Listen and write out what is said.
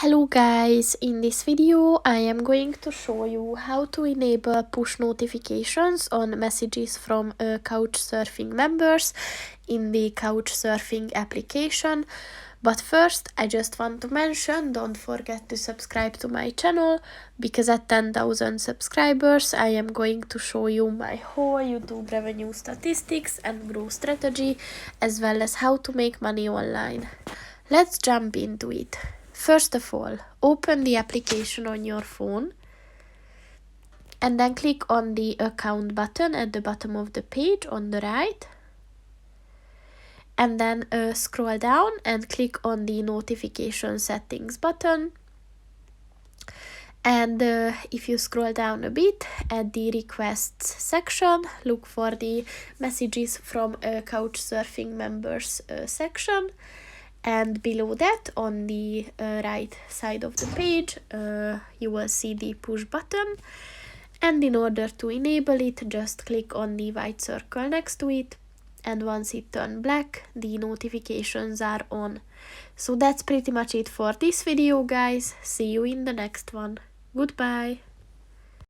Hello guys, in this video I am going to show you how to enable push notifications on messages from Couchsurfing members in the Couchsurfing application. But first I just want to mention, don't forget to subscribe to my channel, because at 10,000 subscribers I am going to show you my whole YouTube revenue statistics and growth strategy, as well as how to make money online. Let's jump into it. First of all, open the application on your phone and then click on the account button at the bottom of the page on the right. And then scroll down and click on the notification settings button. And if you scroll down a bit at the requests section, look for the messages from Couchsurfing members section. And below that, on the right side of the page, you will see the push button. And in order to enable it, just click on the white circle next to it. And once it turns black, the notifications are on. So that's pretty much it for this video, guys. See you in the next one. Goodbye.